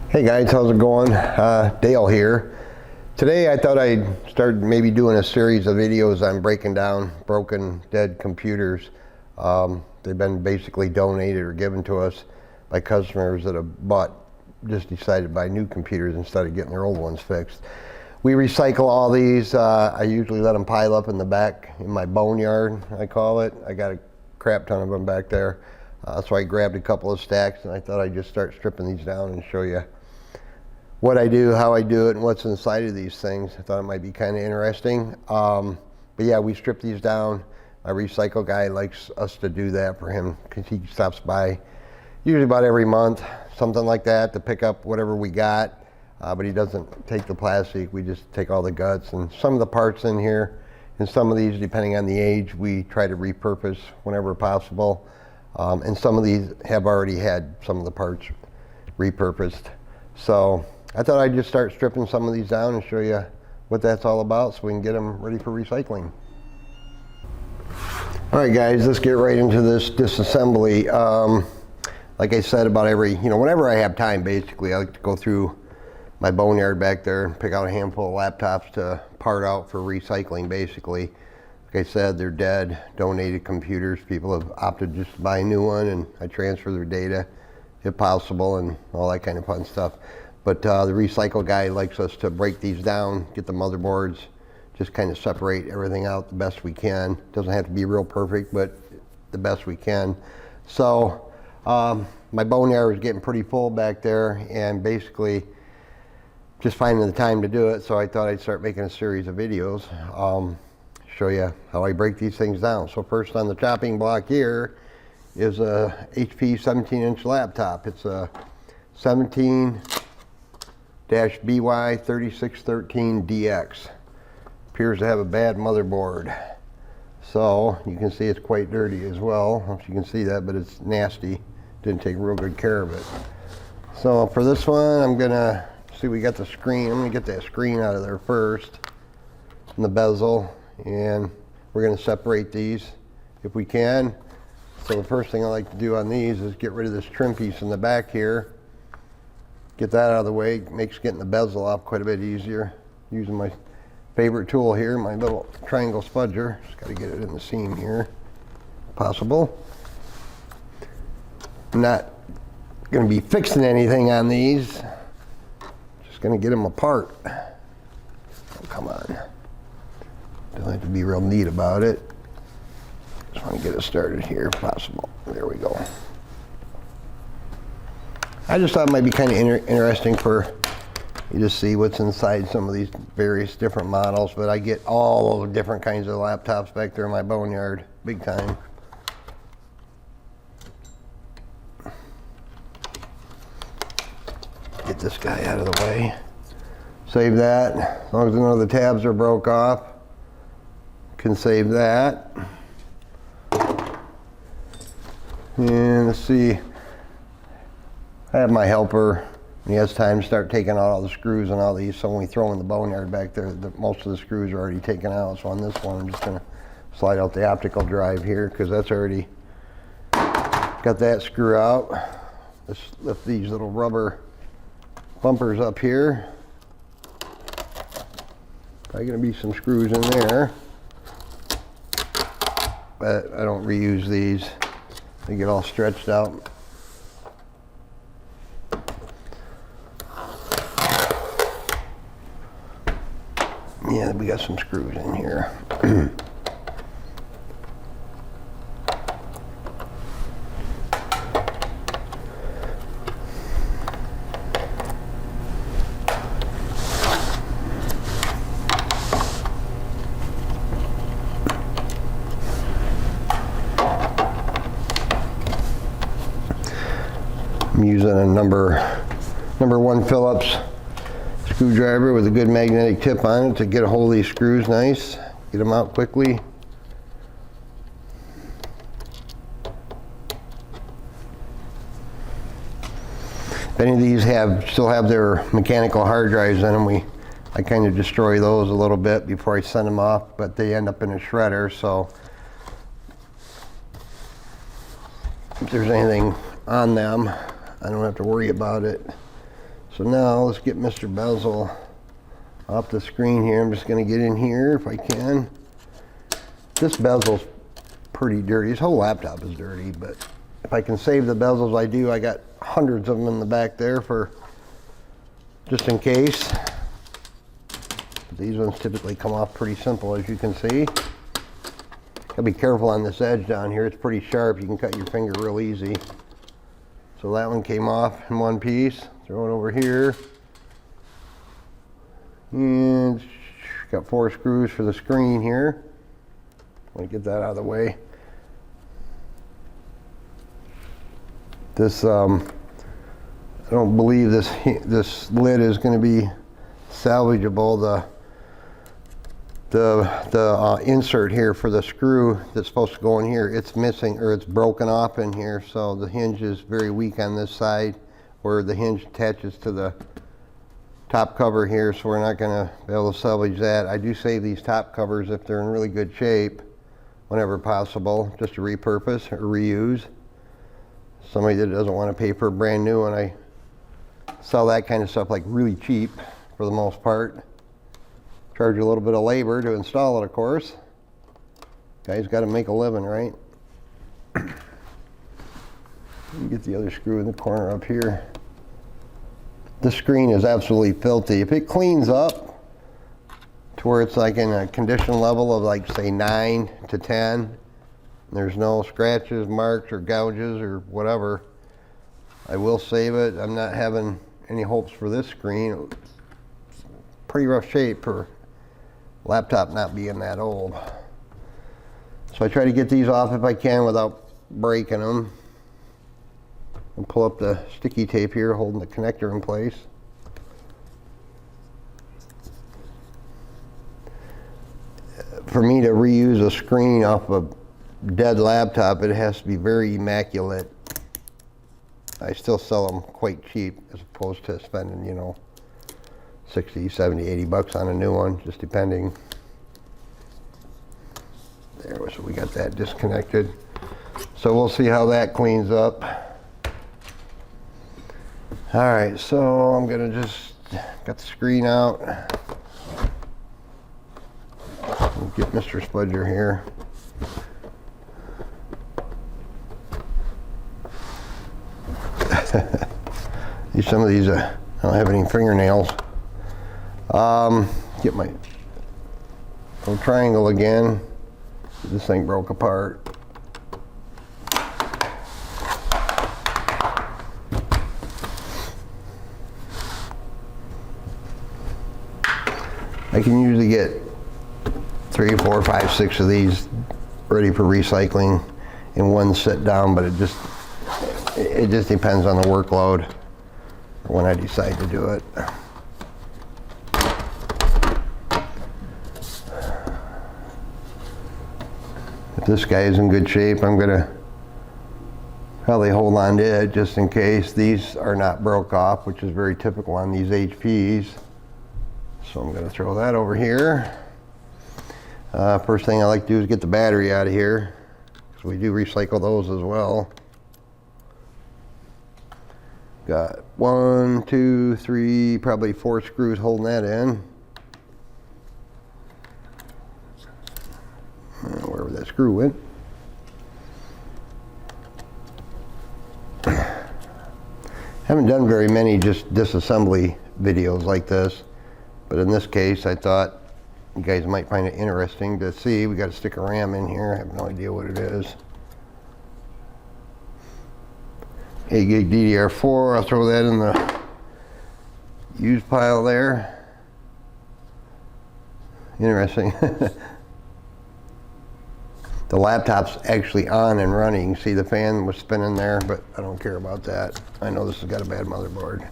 Hey guys, how's it going? Dale here. Today I thought I'd start maybe doing a series of videos on breaking down broken, dead computers. They've been basically donated or given to us by customers that have just decided to buy new computers instead of getting their old ones fixed. We recycle all these. I usually let them pile up in the back in my boneyard, I call it. I got a crap ton of them back there. So I grabbed a couple of stacks and I thought I'd just start stripping these down and show you what I do, how I do it, and what's inside of these things. I thought it might be kind of interesting. But yeah, we strip these down. My recycle guy likes us to do that for him because he stops by usually about every month, something like that, to pick up whatever we got. But he doesn't take the plastic, we just take all the guts. And some of the parts in here, and some of these, depending on the age, we try to repurpose whenever possible. And some of these have already had some of the parts repurposed. So I thought I'd just start stripping some of these down and show you what that's all about so we can get them ready for recycling. All right guys, let's get right into this disassembly. Like I said, about whenever I have time, basically, I like to go through my boneyard back there and pick out a handful of laptops to part out for recycling, basically. Like I said, they're dead, donated computers. People have opted just to buy a new one, and I transfer their data if possible and all that kind of fun stuff. But the recycle guy likes us to break these down, get the motherboards, just kind of separate everything out the best we can. Doesn't have to be real perfect, but the best we can. So my boneyard was getting pretty full back there, and basically just finding the time to do it. So I thought I'd start making a series of videos, show you how I break these things down. So first on the chopping block here is a HP 17-inch laptop. It's a 17-BY3613DX. Appears to have a bad motherboard. So you can see it's quite dirty as well. I don't know if you can see that, but it's nasty. Didn't take real good care of it. So for this one, I'm gonna see, we got the screen. I'm gonna get that screen out of there first, and the bezel, and we're gonna separate these if we can. So the first thing I like to do on these is get rid of this trim piece in the back here. Get that out of the way. It makes getting the bezel off quite a bit easier. Using my favorite tool here, my little triangle spudger. Just got to get it in the seam here, if possible. I'm not going to be fixing anything on these. Just going to get them apart. Oh, come on. Don't have to be real neat about it. Just want to get it started here if possible. There we go. I just thought it might be kind of interesting for you to see what's inside some of these various different models, but I get all the different kinds of laptops back there in my boneyard, big time. Get this guy out of the way. Save that, as long as none of the tabs are broke off. Can save that. And let's see, I have my helper, and he has time to start taking out all the screws and all these, so when we throw in the boneyard back there, most of the screws are already taken out. So on this one, I'm just gonna slide out the optical drive here, because that's already got that screw out. Let's lift these little rubber bumpers up here. Probably gonna be some screws in there, but I don't reuse these. They get all stretched out. Yeah, we got some screws in here. I'm using a number 1 Phillips screwdriver with a good magnetic tip on it to get a hold of these screws nice. Get them out quickly. If any of these still have their mechanical hard drives in them, I kind of destroy those a little bit before I send them off, but they end up in a shredder, so if there's anything on them, I don't have to worry about it. So now let's get Mr. Bezel off the screen here. I'm just going to get in here if I can. This bezel's pretty dirty. This whole laptop is dirty, but if I can save the bezels, I do. I got hundreds of them in the back there for just in case. These ones typically come off pretty simple, as you can see. Gotta be careful on this edge down here. It's pretty sharp. You can cut your finger real easy. So that one came off in one piece. Throw it over here. And got 4 screws for the screen here. Let me get that out of the way. This, I don't believe this lid is going to be salvageable. The insert here for the screw that's supposed to go in here, it's missing, or it's broken off in here, so the hinge is very weak on this side where the hinge attaches to the top cover here, so we're not going to be able to salvage that. I do save these top covers if they're in really good shape whenever possible, just to repurpose or reuse. Somebody that doesn't want to pay for a brand new one, I sell that kind of stuff like really cheap for the most part. Charge you a little bit of labor to install it, of course. Guys got to make a living, right? Get the other screw in the corner up here. This screen is absolutely filthy. If it cleans up to where it's like in a condition level of like say 9 to 10, and there's no scratches, marks, or gouges or whatever, I will save it. I'm not having any hopes for this screen. It's pretty rough shape for laptop not being that old. So I try to get these off if I can without breaking them. I'll pull up the sticky tape here holding the connector in place. For me to reuse a screen off a dead laptop, it has to be very immaculate. I still sell them quite cheap as opposed to spending, you know, 60, 70, 80 bucks on a new one, just depending. There, so we got that disconnected. So we'll see how that cleans up. All right, so I'm gonna just got the screen out. We'll get Mr. Spudger here. Some of these, I don't have any fingernails. Get my little triangle again. This thing broke apart. I can usually get 3, 4, 5, 6 of these ready for recycling in one sit down, but it just depends on the workload or when I decide to do it. If this guy is in good shape, I'm gonna probably hold on to it just in case. These are not broke off, which is very typical on these HPs. So I'm gonna throw that over here. First thing I like to do is get the battery out of here, because we do recycle those as well. Got 1, 2, 3, probably 4 screws holding that in. Wherever that screw went. Haven't done very many just disassembly videos like this, but in this case I thought you guys might find it interesting to see. We got a stick of RAM in here. I have no idea what it is. 8 gig DDR4. I'll throw that in the used pile there. Interesting. The laptop's actually on and running. See, the fan was spinning there, but I don't care about that. I know this has got a bad motherboard.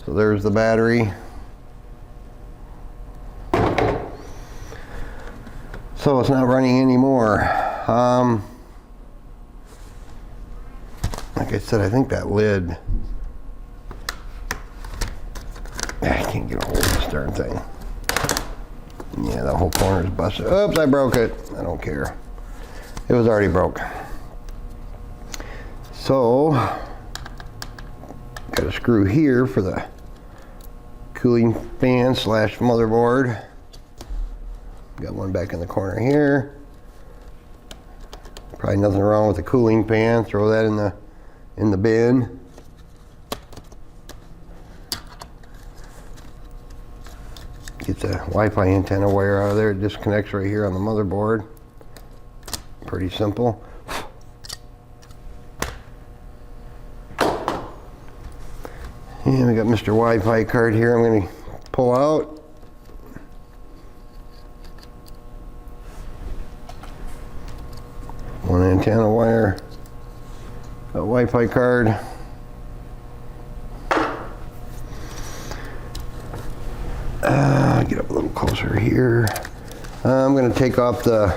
So there's the battery. So it's not running anymore. Like I said, I think that lid, I can't get a hold of this darn thing. Yeah, the whole corner is busted. Oops, I broke it. I don't care. It was already broke. So, got a screw here for the cooling fan slash motherboard. Got one back in the corner here. Probably nothing wrong with the cooling fan. Throw that in the bin. Get the Wi-Fi antenna wire out of there. It disconnects right here on the motherboard. Pretty simple. And we got Mr. Wi-Fi card here. I'm going to pull out. One antenna wire. A Wi-Fi card. Get up a little closer here. I'm going to take off the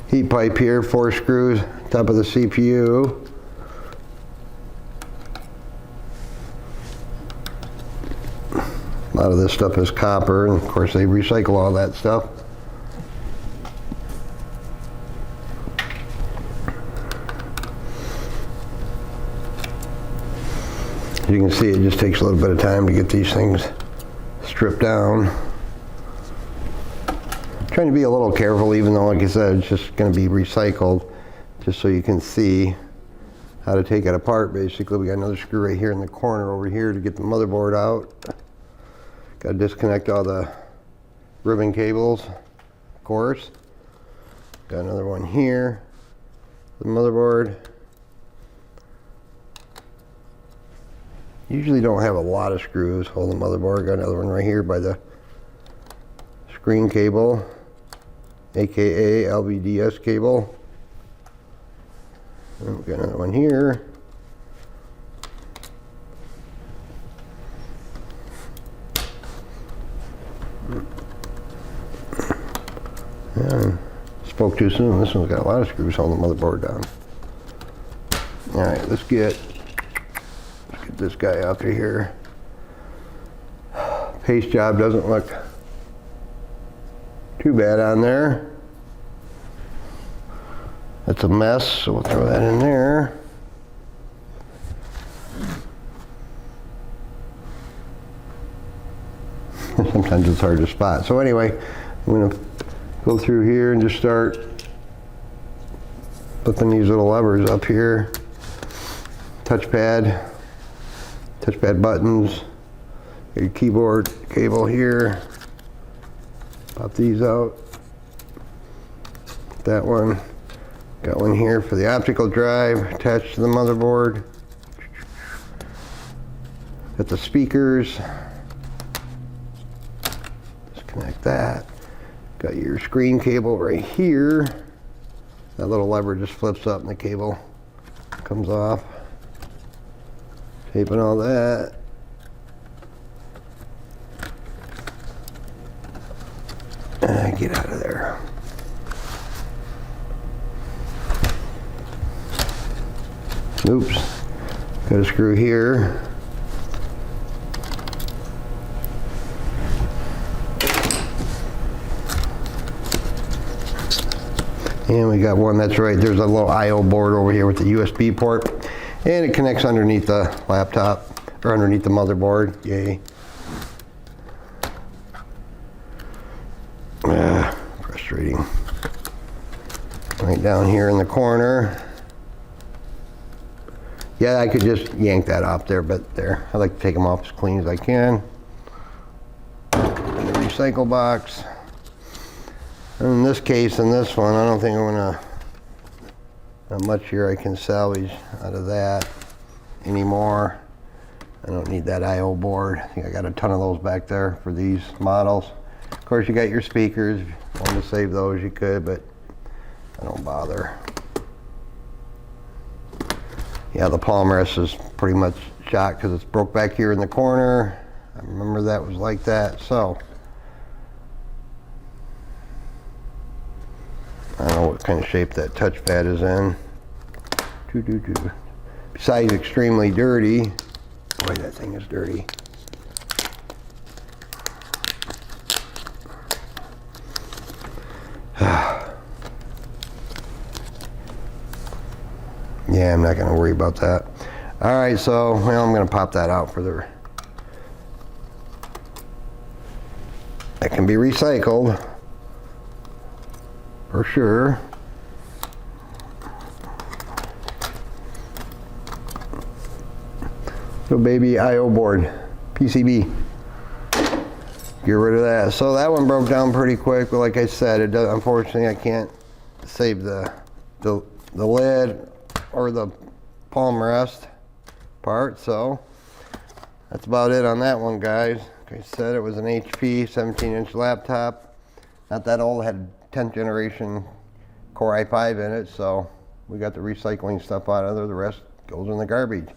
heat pipe here, 4 screws, top of the CPU. A lot of this stuff is copper, and of course they recycle all that stuff. As you can see, it just takes a little bit of time to get these things stripped down. I'm trying to be a little careful, even though, like I said, it's just going to be recycled, just so you can see how to take it apart. Basically, we got another screw right here in the corner over here to get the motherboard out. Got to disconnect all the ribbon cables, of course. Got another one here, the motherboard. Usually don't have a lot of screws hold the motherboard. Got another one right here by the screen cable, aka LVDS cable. And we got another one here. Yeah, spoke too soon. This one's got a lot of screws holding the motherboard down. All right, let's get this guy out through here. Paste job doesn't look too bad on there. That's a mess, so we'll throw that in there. Sometimes it's hard to spot. So anyway, I'm going to go through here and just start flipping these little levers up here. Touchpad buttons, your keyboard cable here. Pop these out. That one. Got one here for the optical drive attached to the motherboard. Got the speakers. Disconnect that. Got your screen cable right here. That little lever just flips up and the cable comes off. Taping all that. Get out of there. Oops. Got a screw here. And we got one, that's right, there's a little I/O board over here with the USB port. And it connects underneath the laptop, or underneath the motherboard. Yay. Frustrating. Right down here in the corner. Yeah, I could just yank that off there, but there. I like to take them off as clean as I can. In the recycle box. In this case, in this one, I don't think I'm gonna, not much here I can salvage out of that anymore. I don't need that I/O board. I think I got a ton of those back there for these models. Of course, you got your speakers. If you want to save those, you could, but I don't bother. Yeah, the palm rest is pretty much shot because it's broke back here in the corner. I remember that was like that, so. I don't know what kind of shape that touchpad is in. Besides extremely dirty. Boy, that thing is dirty. Yeah, I'm not going to worry about that. All right, so well, I'm gonna pop that out for the. That can be recycled for sure. So baby I/O board, PCB. Get rid of that. So that one broke down pretty quick, but like I said, it does, unfortunately I can't save the lid or the palm rest part. So that's about it on that one, guys. Like I said, it was an HP 17-inch laptop. Not that old, had 10th generation Core i5 in it, so we got the recycling stuff out of there. The rest goes in the garbage.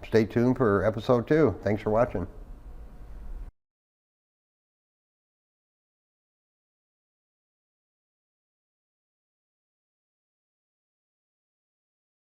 Stay tuned for episode 2. Thanks for watching.